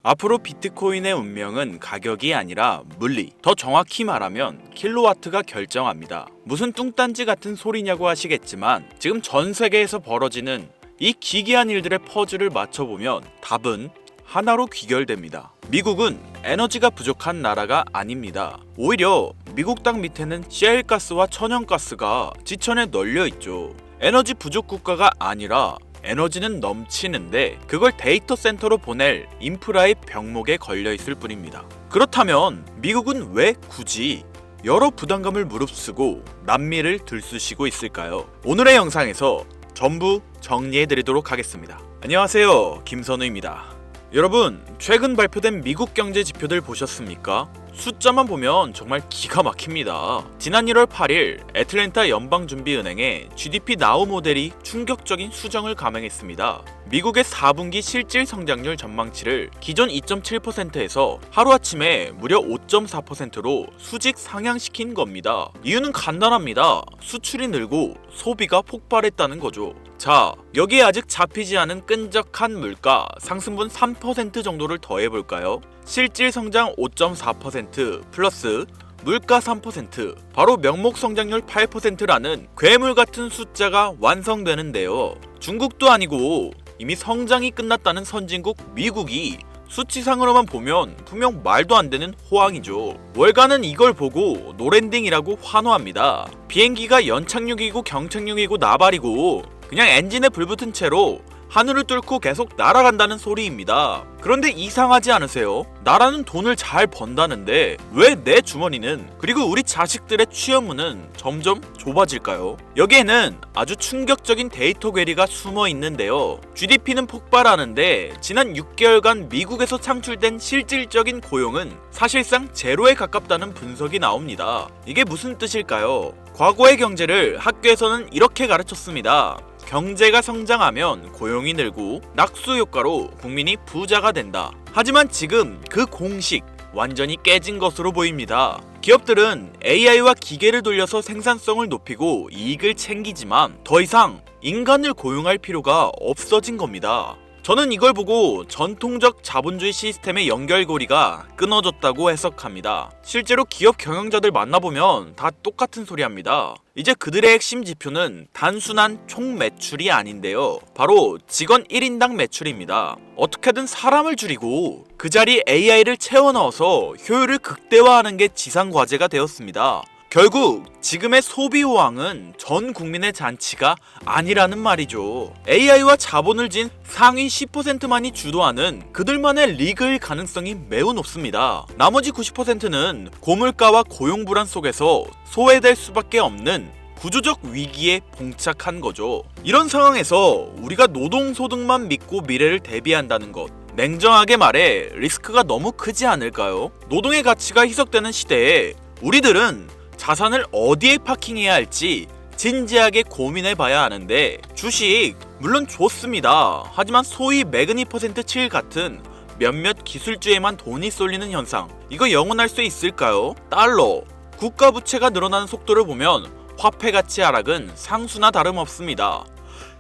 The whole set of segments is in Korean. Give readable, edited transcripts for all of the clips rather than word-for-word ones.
앞으로 비트코인의 운명은 가격이 아니라 물리, 더 정확히 말하면 킬로와트가 결정합니다. 무슨 뚱딴지 같은 소리냐고 하시겠지만 지금 전 세계에서 벌어지는 이 기괴한 일들의 퍼즐을 맞춰보면 답은 하나로 귀결됩니다. 미국은 에너지가 부족한 나라가 아닙니다. 오히려 미국 땅 밑에는 셰일가스와 천연가스가 지천에 널려 있죠. 에너지 부족 국가가 아니라 에너지는 넘치는데 그걸 데이터 센터로 보낼 인프라의 병목에 걸려 있을 뿐입니다. 그렇다면 미국은 왜 굳이 여러 부담감을 무릅쓰고 남미를 들쑤시고 있을까요? 오늘의 영상에서 전부 정리해드리도록 하겠습니다. 안녕하세요, 김선우입니다. 여러분, 최근 발표된 미국 경제 지표들 보셨습니까? 숫자만 보면 정말 기가 막힙니다. 지난 1월 8일 애틀랜타 연방준비은행의 GDP 나우 모델이 충격적인 수정을 감행했습니다. 미국의 4분기 실질 성장률 전망치를 기존 2.7%에서 하루아침에 무려 5.4%로 수직 상향시킨 겁니다. 이유는 간단합니다. 수출이 늘고 소비가 폭발했다는 거죠. 자, 여기에 아직 잡히지 않은 끈적한 물가 상승분 3% 정도를 더해볼까요? 실질 성장 5.4% 플러스 물가 3%, 바로 명목 성장률 8%라는 괴물 같은 숫자가 완성되는데요. 중국도 아니고 이미 성장이 끝났다는 선진국 미국이 수치상으로만 보면 분명 말도 안 되는 호황이죠. 월가는 이걸 보고 노랜딩이라고 환호합니다. 비행기가 연착륙이고 경착륙이고 나발이고 그냥 엔진에 불붙은 채로 하늘을 뚫고 계속 날아간다는 소리입니다. 그런데 이상하지 않으세요? 나라는 돈을 잘 번다는데 왜 내 주머니는, 그리고 우리 자식들의 취업문은 점점 좁아질까요? 여기에는 아주 충격적인 데이터 괴리가 숨어 있는데요. GDP는 폭발하는데 지난 6개월간 미국에서 창출된 실질적인 고용은 사실상 제로에 가깝다는 분석이 나옵니다. 이게 무슨 뜻일까요? 과거의 경제를 학교에서는 이렇게 가르쳤습니다. 경제가 성장하면 고용이 늘고 낙수 효과로 국민이 부자가 된다. 하지만 지금 그 공식 완전히 깨진 것으로 보입니다. 기업들은 AI와 기계를 돌려서 생산성을 높이고 이익을 챙기지만 더 이상 인간을 고용할 필요가 없어진 겁니다. 저는 이걸 보고 전통적 자본주의 시스템의 연결고리가 끊어졌다고 해석합니다. 실제로 기업 경영자들 만나보면 다 똑같은 소리 합니다. 이제 그들의 핵심 지표는 단순한 총 매출이 아닌데요. 바로 직원 1인당 매출입니다. 어떻게든 사람을 줄이고 그 자리에 AI를 채워 넣어서 효율을 극대화하는 게 지상과제가 되었습니다. 결국 지금의 소비 호황은 전 국민의 잔치가 아니라는 말이죠. AI와 자본을 진 상위 10%만이 주도하는 그들만의 리그일 가능성이 매우 높습니다. 나머지 90%는 고물가와 고용 불안 속에서 소외될 수밖에 없는 구조적 위기에 봉착한 거죠. 이런 상황에서 우리가 노동소득만 믿고 미래를 대비한다는 것, 냉정하게 말해 리스크가 너무 크지 않을까요? 노동의 가치가 희석되는 시대에 우리들은 자산을 어디에 파킹해야 할지 진지하게 고민해봐야 하는데, 주식 물론 좋습니다. 하지만 소위 매그니퍼센트 7 같은 몇몇 기술주에만 돈이 쏠리는 현상, 이거 영원할 수 있을까요? 달러, 국가 부채가 늘어나는 속도를 보면 화폐 가치 하락은 상수나 다름없습니다.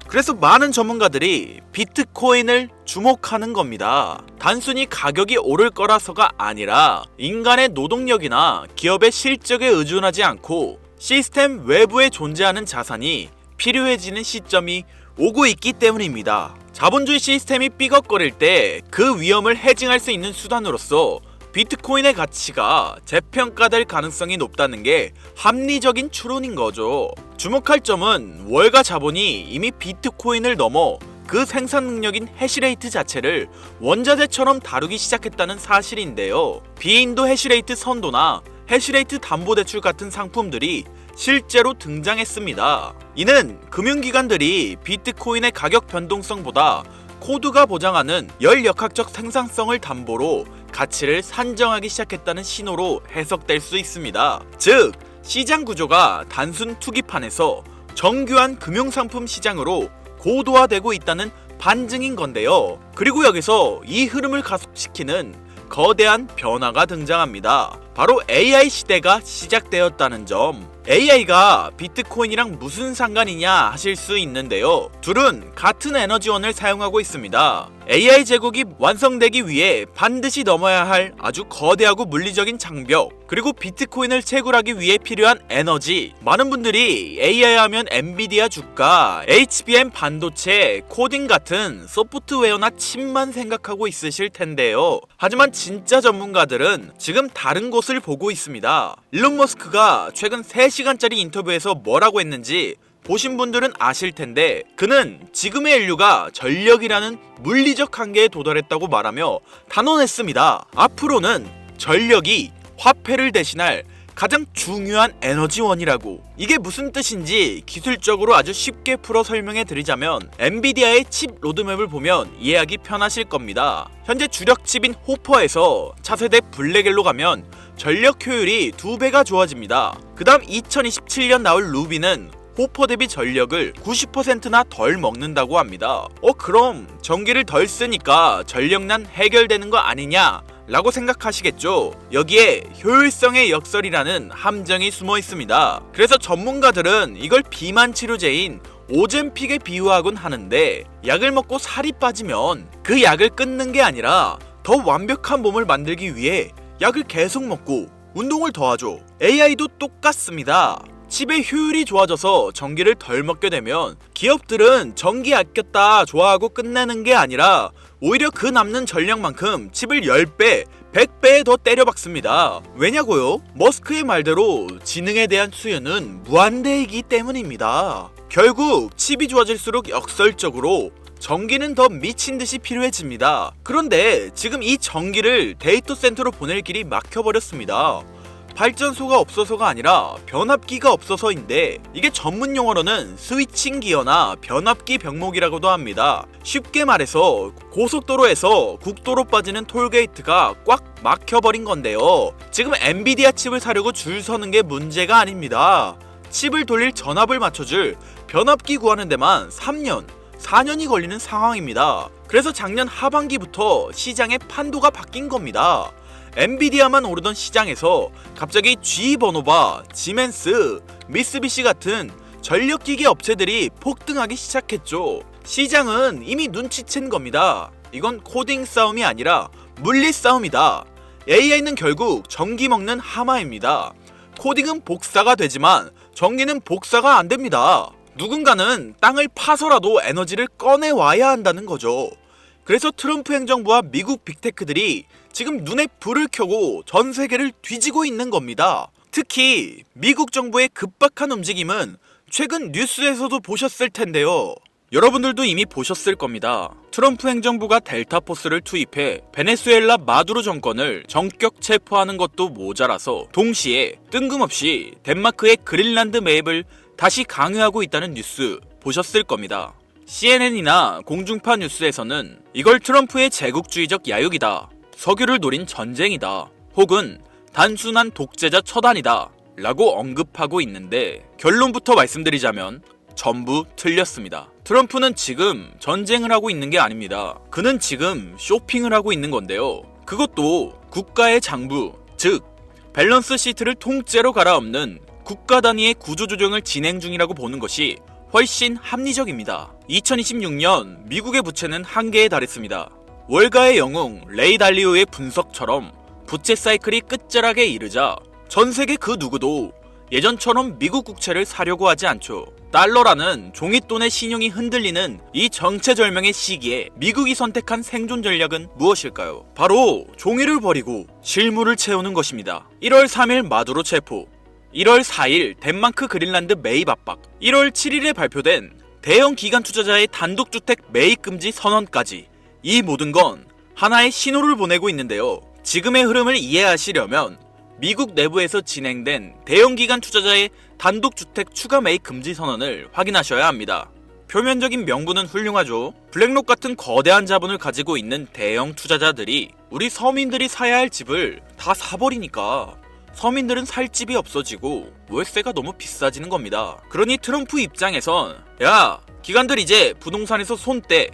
그래서 많은 전문가들이 비트코인을 주목하는 겁니다. 단순히 가격이 오를 거라서가 아니라 인간의 노동력이나 기업의 실적에 의존하지 않고 시스템 외부에 존재하는 자산이 필요해지는 시점이 오고 있기 때문입니다. 자본주의 시스템이 삐걱거릴 때 그 위험을 해징할 수 있는 수단으로서 비트코인의 가치가 재평가될 가능성이 높다는 게 합리적인 추론인 거죠. 주목할 점은 월가 자본이 이미 비트코인을 넘어 그 생산 능력인 해시레이트 자체를 원자재처럼 다루기 시작했다는 사실인데요. 비인도 해시레이트 선도나 해시레이트 담보대출 같은 상품들이 실제로 등장했습니다. 이는 금융기관들이 비트코인의 가격 변동성보다 코드가 보장하는 열역학적 생산성을 담보로 가치를 산정하기 시작했다는 신호로 해석될 수 있습니다. 즉, 시장 구조가 단순 투기판에서 정교한 금융상품 시장으로 고도화되고 있다는 반증인 건데요. 그리고 여기서 이 흐름을 가속시키는 거대한 변화가 등장합니다. 바로 AI 시대가 시작되었다는 점. AI가 비트코인이랑 무슨 상관이냐 하실 수 있는데요. 둘은 같은 에너지원을 사용하고 있습니다. AI 제국이 완성되기 위해 반드시 넘어야 할 아주 거대하고 물리적인 장벽, 그리고 비트코인을 채굴하기 위해 필요한 에너지. 많은 분들이 AI 하면 엔비디아 주가, HBM 반도체, 코딩 같은 소프트웨어나 칩만 생각하고 있으실 텐데요. 하지만 진짜 전문가들은 지금 다른 곳을 보고 있습니다. 일론 머스크가 최근 3시간짜리 인터뷰에서 뭐라고 했는지 보신 분들은 아실 텐데, 그는 지금의 인류가 전력이라는 물리적 한계에 도달했다고 말하며 단언했습니다. 앞으로는 전력이 화폐를 대신할 가장 중요한 에너지원이라고. 이게 무슨 뜻인지 기술적으로 아주 쉽게 풀어 설명해 드리자면, 엔비디아의 칩 로드맵을 보면 이해하기 편하실 겁니다. 현재 주력 칩인 호퍼에서 차세대 블랙엘로 가면 전력 효율이 2배가 좋아집니다. 그 다음 2027년 나올 루비는 호퍼 대비 전력을 90%나 덜 먹는다고 합니다. 그럼 전기를 덜 쓰니까 전력난 해결되는 거 아니냐 라고 생각하시겠죠. 여기에 효율성의 역설이라는 함정이 숨어 있습니다. 그래서 전문가들은 이걸 비만 치료제인 오젬픽에 비유하곤 하는데, 약을 먹고 살이 빠지면 그 약을 끊는 게 아니라 더 완벽한 몸을 만들기 위해 약을 계속 먹고 운동을 더 하죠. AI도 똑같습니다. 칩의 효율이 좋아져서 전기를 덜 먹게 되면 기업들은 전기 아꼈다 좋아하고 끝내는 게 아니라 오히려 그 남는 전력만큼 칩을 10배, 100배에 더 때려박습니다. 왜냐고요? 머스크의 말대로 지능에 대한 수요는 무한대이기 때문입니다. 결국 칩이 좋아질수록 역설적으로 전기는 더 미친듯이 필요해집니다. 그런데 지금 이 전기를 데이터 센터로 보낼 길이 막혀버렸습니다. 발전소가 없어서가 아니라 변압기가 없어서인데, 이게 전문 용어로는 스위칭 기어나 변압기 병목이라고도 합니다. 쉽게 말해서 고속도로에서 국도로 빠지는 톨게이트가 꽉 막혀버린 건데요. 지금 엔비디아 칩을 사려고 줄 서는 게 문제가 아닙니다. 칩을 돌릴 전압을 맞춰줄 변압기 구하는 데만 3년, 4년이 걸리는 상황입니다. 그래서 작년 하반기부터 시장의 판도가 바뀐 겁니다. 엔비디아만 오르던 시장에서 갑자기 GE 버노바, 지멘스, 미쓰비시 같은 전력기기 업체들이 폭등하기 시작했죠. 시장은 이미 눈치챈 겁니다. 이건 코딩 싸움이 아니라 물리 싸움이다. AI는 결국 전기 먹는 하마입니다. 코딩은 복사가 되지만 전기는 복사가 안 됩니다. 누군가는 땅을 파서라도 에너지를 꺼내와야 한다는 거죠. 그래서 트럼프 행정부와 미국 빅테크들이 지금 눈에 불을 켜고 전 세계를 뒤지고 있는 겁니다. 특히 미국 정부의 급박한 움직임은 최근 뉴스에서도 보셨을 텐데요. 여러분들도 이미 보셨을 겁니다. 트럼프 행정부가 델타포스를 투입해 베네수엘라 마두로 정권을 전격 체포하는 것도 모자라서 동시에 뜬금없이 덴마크의 그린란드 매입을 다시 강요하고 있다는 뉴스 보셨을 겁니다. CNN이나 공중파 뉴스에서는 이걸 트럼프의 제국주의적 야욕이다, 석유를 노린 전쟁이다, 혹은 단순한 독재자 처단이다 라고 언급하고 있는데, 결론부터 말씀드리자면 전부 틀렸습니다. 트럼프는 지금 전쟁을 하고 있는 게 아닙니다. 그는 지금 쇼핑을 하고 있는 건데요. 그것도 국가의 장부, 즉 밸런스 시트를 통째로 갈아엎는 국가 단위의 구조조정을 진행 중이라고 보는 것이 훨씬 합리적입니다. 2026년 미국의 부채는 한계에 달했습니다. 월가의 영웅 레이 달리오의 분석처럼 부채 사이클이 끝자락에 이르자 전 세계 그 누구도 예전처럼 미국 국채를 사려고 하지 않죠. 달러라는 종잇돈의 신용이 흔들리는 이 정체절명의 시기에 미국이 선택한 생존 전략은 무엇일까요? 바로 종이를 버리고 실물을 채우는 것입니다. 1월 3일 마두로 체포, 1월 4일 덴마크 그린란드 매입 압박, 1월 7일에 발표된 대형 기관 투자자의 단독주택 매입 금지 선언까지, 이 모든 건 하나의 신호를 보내고 있는데요. 지금의 흐름을 이해하시려면 미국 내부에서 진행된 대형 기관 투자자의 단독주택 추가 매입 금지 선언을 확인하셔야 합니다. 표면적인 명분은 훌륭하죠. 블랙록 같은 거대한 자본을 가지고 있는 대형 투자자들이 우리 서민들이 사야 할 집을 다 사버리니까 서민들은 살 집이 없어지고 월세가 너무 비싸지는 겁니다. 그러니 트럼프 입장에선 야, 기관들 이제 부동산에서 손 떼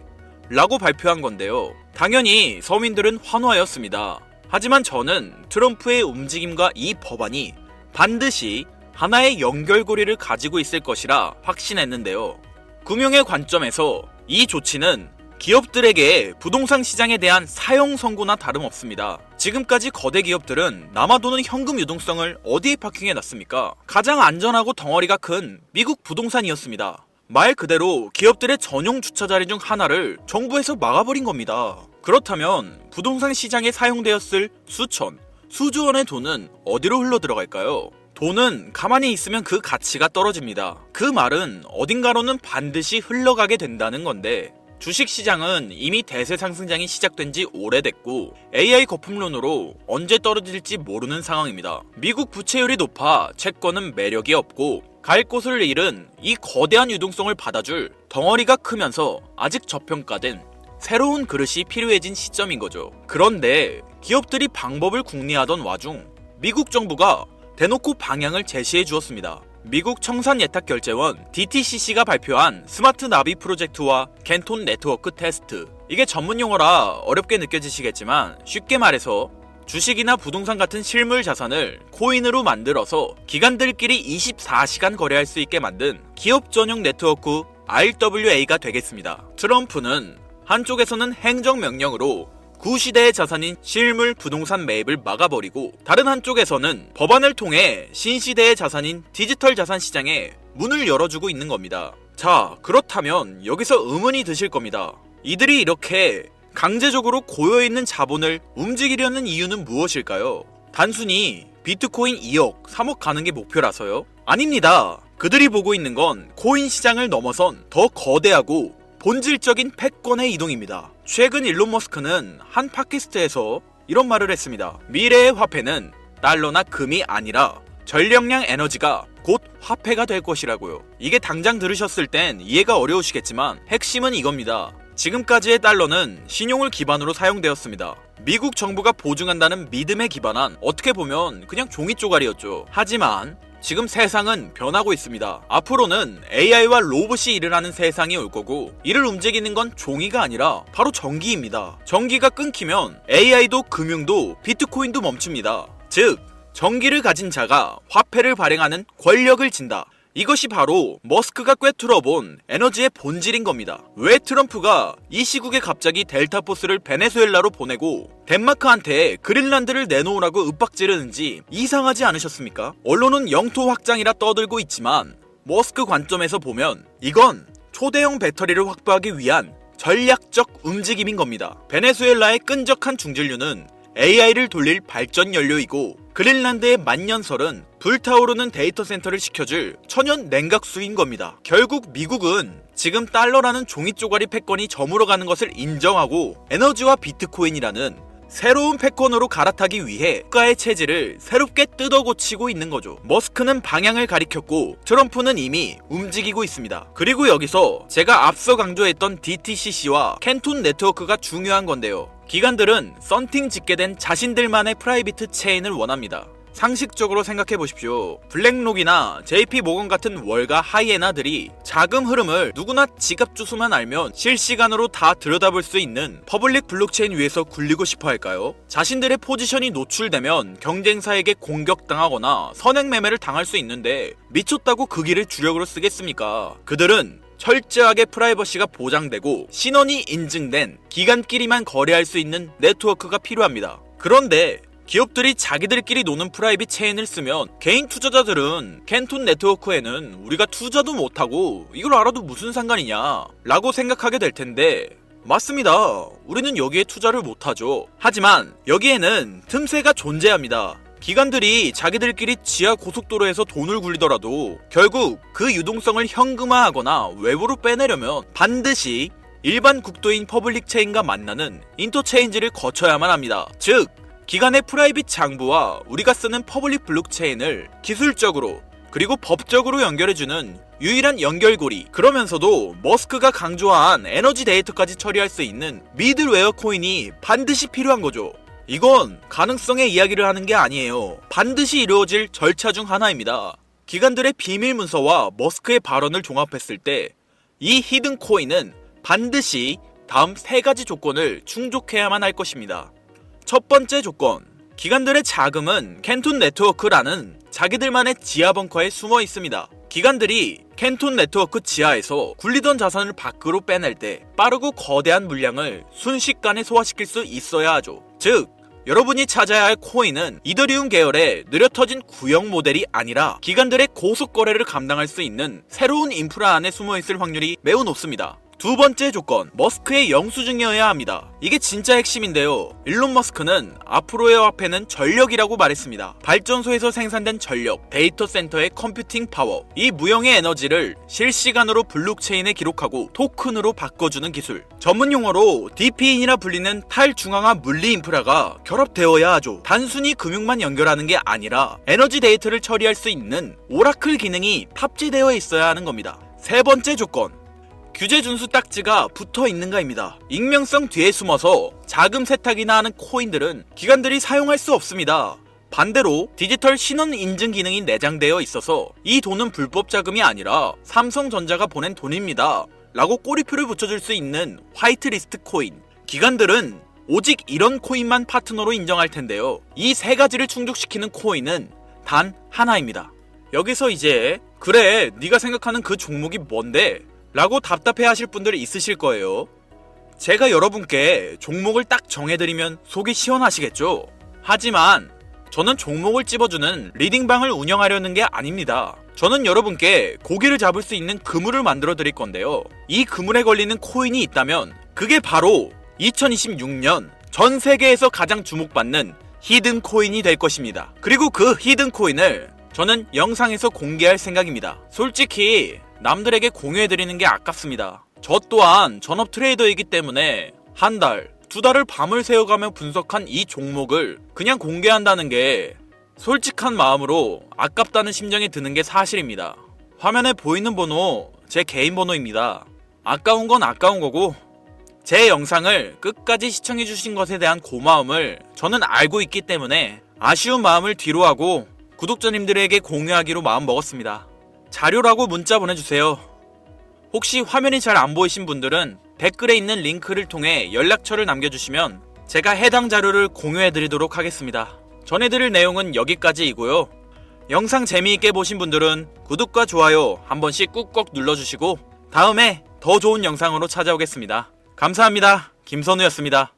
라고 발표한 건데요. 당연히 서민들은 환호하였습니다. 하지만 저는 트럼프의 움직임과 이 법안이 반드시 하나의 연결고리를 가지고 있을 것이라 확신했는데요. 금융의 관점에서 이 조치는 기업들에게 부동산 시장에 대한 사형 선고나 다름없습니다. 지금까지 거대 기업들은 남아도는 현금 유동성을 어디에 파킹해놨습니까? 가장 안전하고 덩어리가 큰 미국 부동산이었습니다. 말 그대로 기업들의 전용 주차 자리 중 하나를 정부에서 막아버린 겁니다. 그렇다면 부동산 시장에 사용되었을 수천, 수조 원의 돈은 어디로 흘러들어갈까요? 돈은 가만히 있으면 그 가치가 떨어집니다. 그 말은 어딘가로는 반드시 흘러가게 된다는 건데, 주식시장은 이미 대세 상승장이 시작된 지 오래됐고 AI 거품론으로 언제 떨어질지 모르는 상황입니다. 미국 부채율이 높아 채권은 매력이 없고 갈 곳을 잃은 이 거대한 유동성을 받아줄 덩어리가 크면서 아직 저평가된 새로운 그릇이 필요해진 시점인 거죠. 그런데 기업들이 방법을 궁리하던 와중 미국 정부가 대놓고 방향을 제시해 주었습니다. 미국 청산예탁결제원 DTCC가 발표한 스마트 나비 프로젝트와 캔톤 네트워크 테스트. 이게 전문용어라 어렵게 느껴지시겠지만 쉽게 말해서 주식이나 부동산 같은 실물 자산을 코인으로 만들어서 기관들끼리 24시간 거래할 수 있게 만든 기업 전용 네트워크 RWA가 되겠습니다. 트럼프는 한쪽에서는 행정명령으로 구시대의 자산인 실물 부동산 매입을 막아버리고 다른 한쪽에서는 법안을 통해 신시대의 자산인 디지털 자산 시장에 문을 열어주고 있는 겁니다. 자, 그렇다면 여기서 의문이 드실 겁니다. 이들이 이렇게 강제적으로 고여있는 자본을 움직이려는 이유는 무엇일까요? 단순히 비트코인 2억, 3억 가는 게 목표라서요? 아닙니다. 그들이 보고 있는 건 코인 시장을 넘어선 더 거대하고 본질적인 패권의 이동입니다. 최근 일론 머스크는 한 팟캐스트에서 이런 말을 했습니다. 미래의 화폐는 달러나 금이 아니라 전력량 에너지가 곧 화폐가 될 것이라고요. 이게 당장 들으셨을 땐 이해가 어려우시겠지만 핵심은 이겁니다. 지금까지의 달러는 신용을 기반으로 사용되었습니다. 미국 정부가 보증한다는 믿음에 기반한 어떻게 보면 그냥 종이 쪼가리였죠. 하지만 지금 세상은 변하고 있습니다. 앞으로는 AI와 로봇이 일을 하는 세상이 올 거고 이를 움직이는 건 종이가 아니라 바로 전기입니다. 전기가 끊기면 AI도 금융도 비트코인도 멈춥니다. 즉, 전기를 가진 자가 화폐를 발행하는 권력을 진다. 이것이 바로 머스크가 꿰뚫어본 에너지의 본질인 겁니다. 왜 트럼프가 이 시국에 갑자기 델타포스를 베네수엘라로 보내고 덴마크한테 그린란드를 내놓으라고 윽박지르는지 이상하지 않으셨습니까? 언론은 영토 확장이라 떠들고 있지만 머스크 관점에서 보면 이건 초대형 배터리를 확보하기 위한 전략적 움직임인 겁니다. 베네수엘라의 끈적한 중진류는 AI를 돌릴 발전 연료이고 그린란드의 만년설은 불타오르는 데이터 센터를 식혀줄 천연 냉각수인 겁니다. 결국 미국은 지금 달러라는 종이 쪼가리 패권이 저물어가는 것을 인정하고 에너지와 비트코인이라는 새로운 패권으로 갈아타기 위해 국가의 체질을 새롭게 뜯어고치고 있는 거죠. 머스크는 방향을 가리켰고 트럼프는 이미 움직이고 있습니다. 그리고 여기서 제가 앞서 강조했던 DTCC와 캔톤 네트워크가 중요한 건데요. 기관들은 썬팅 짓게 된 자신들만의 프라이빗 체인을 원합니다. 상식적으로 생각해 보십시오. 블랙록이나 JP 모건 같은 월가 하이에나들이 자금 흐름을 누구나 지갑 주소만 알면 실시간으로 다 들여다볼 수 있는 퍼블릭 블록체인 위에서 굴리고 싶어 할까요? 자신들의 포지션이 노출되면 경쟁사에게 공격당하거나 선행 매매를 당할 수 있는데 미쳤다고 그 길을 주력으로 쓰겠습니까? 그들은 철저하게 프라이버시가 보장되고 신원이 인증된 기관끼리만 거래할 수 있는 네트워크가 필요합니다. 그런데 기업들이 자기들끼리 노는 프라이빗 체인을 쓰면 개인 투자자들은 캔톤 네트워크에는 우리가 투자도 못하고 이걸 알아도 무슨 상관이냐 라고 생각하게 될 텐데 맞습니다. 우리는 여기에 투자를 못하죠. 하지만 여기에는 틈새가 존재합니다. 기관들이 자기들끼리 지하 고속도로에서 돈을 굴리더라도 결국 그 유동성을 현금화하거나 외부로 빼내려면 반드시 일반 국도인 퍼블릭 체인과 만나는 인터체인지를 거쳐야만 합니다. 즉, 기관의 프라이빗 장부와 우리가 쓰는 퍼블릭 블록체인을 기술적으로 그리고 법적으로 연결해주는 유일한 연결고리. 그러면서도 머스크가 강조한 에너지 데이터까지 처리할 수 있는 미들웨어 코인이 반드시 필요한 거죠. 이건 가능성의 이야기를 하는 게 아니에요. 반드시 이루어질 절차 중 하나입니다. 기관들의 비밀 문서와 머스크의 발언을 종합했을 때 이 히든 코인은 반드시 다음 3가지 조건을 충족해야만 할 것입니다. 첫 번째 조건, 기관들의 자금은 캔톤 네트워크라는 자기들만의 지하 벙커에 숨어 있습니다. 기관들이 캔톤 네트워크 지하에서 굴리던 자산을 밖으로 빼낼 때 빠르고 거대한 물량을 순식간에 소화시킬 수 있어야 하죠. 즉 여러분이 찾아야 할 코인은 이더리움 계열의 느려터진 구형 모델이 아니라 기관들의 고속 거래를 감당할 수 있는 새로운 인프라 안에 숨어있을 확률이 매우 높습니다. 두 번째 조건, 머스크의 영수증이어야 합니다. 이게 진짜 핵심인데요. 일론 머스크는 앞으로의 화폐는 전력이라고 말했습니다. 발전소에서 생산된 전력, 데이터 센터의 컴퓨팅 파워, 이 무형의 에너지를 실시간으로 블록체인에 기록하고 토큰으로 바꿔주는 기술. 전문 용어로 DP인이라 불리는 탈중앙화 물리 인프라가 결합되어야 하죠. 단순히 금융만 연결하는 게 아니라 에너지 데이터를 처리할 수 있는 오라클 기능이 탑재되어 있어야 하는 겁니다. 세 번째 조건, 규제 준수 딱지가 붙어 있는가입니다. 익명성 뒤에 숨어서 자금 세탁이나 하는 코인들은 기관들이 사용할 수 없습니다. 반대로 디지털 신원 인증 기능이 내장되어 있어서 이 돈은 불법 자금이 아니라 삼성전자가 보낸 돈입니다 라고 꼬리표를 붙여줄 수 있는 화이트리스트 코인. 기관들은 오직 이런 코인만 파트너로 인정할 텐데요. 이 세 가지를 충족시키는 코인은 단 하나입니다. 여기서 이제 그래 네가 생각하는 그 종목이 뭔데? 라고 답답해 하실 분들이 있으실 거예요. 제가 여러분께 종목을 딱 정해드리면 속이 시원하시겠죠? 하지만 저는 종목을 찝어주는 리딩방을 운영하려는 게 아닙니다. 저는 여러분께 고기를 잡을 수 있는 그물을 만들어 드릴 건데요. 이 그물에 걸리는 코인이 있다면 그게 바로 2026년 전 세계에서 가장 주목받는 히든 코인이 될 것입니다. 그리고 그 히든 코인을 저는 영상에서 공개할 생각입니다. 솔직히 남들에게 공유해드리는 게 아깝습니다. 저 또한 전업 트레이더이기 때문에 한 달, 두 달을 밤을 새워가며 분석한 이 종목을 그냥 공개한다는 게 솔직한 마음으로 아깝다는 심정이 드는 게 사실입니다. 화면에 보이는 번호 제 개인 번호입니다. 아까운 건 아까운 거고 제 영상을 끝까지 시청해주신 것에 대한 고마움을 저는 알고 있기 때문에 아쉬운 마음을 뒤로하고 구독자님들에게 공유하기로 마음먹었습니다. 자료라고 문자 보내주세요. 혹시 화면이 잘 안 보이신 분들은 댓글에 있는 링크를 통해 연락처를 남겨주시면 제가 해당 자료를 공유해드리도록 하겠습니다. 전해드릴 내용은 여기까지이고요. 영상 재미있게 보신 분들은 구독과 좋아요 한 번씩 꾹꾹 눌러주시고 다음에 더 좋은 영상으로 찾아오겠습니다. 감사합니다. 김선우였습니다.